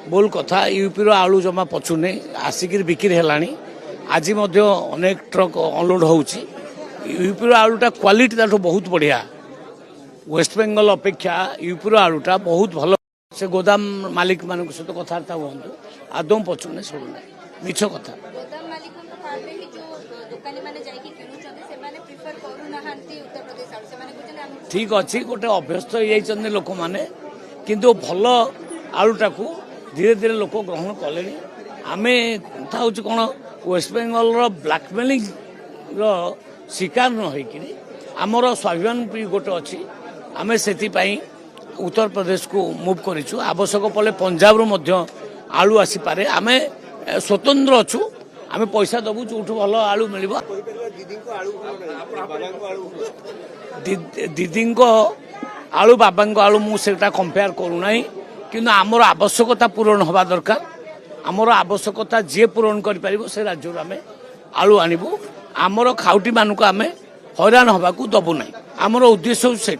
बोल कथा यूपी आलू जमा पचुने आसिक बिक्री है आज अनेक ट्रक अनलोड होची यूपी आलूटा क्वालिटी ताठू बहुत बढ़िया वेस्ट बेंगल अपेक्षा यूपी आलूटा बहुत भल से गोदाम मालिक मान सहित कथबार्ता हूँ आदम पचुने शुणुना मिछ कथा ठीक अच्छी गोटे अभ्यस्त हो लोक मैंने किंतु भल आलूटा को धीरे धीरे लोक ग्रहण कले आम कथा हूँ कौन वेस्ट बेंगल ब्लैकमेलिंग शिकार न होकर आमर स्वाभिमान भी गोटे अच्छी आम से उत्तर प्रदेश को मूव करूँ आवश्यक पड़े पंजाब रू आलू आसीपे आम स्वतंत्र अच्छू आम पैसा दबू जो भल आलू मिल दीदी आलू बाबा आलू मुझे कंपेयर करूना कि आमर आवश्यकता पूरण हवा दरकार आमर आवश्यकता जी पूरण कर राज्य आम आलू आणबू आमर खाउटी मानक आम हैरान हवा को दबू ना आमर उद्देश्य से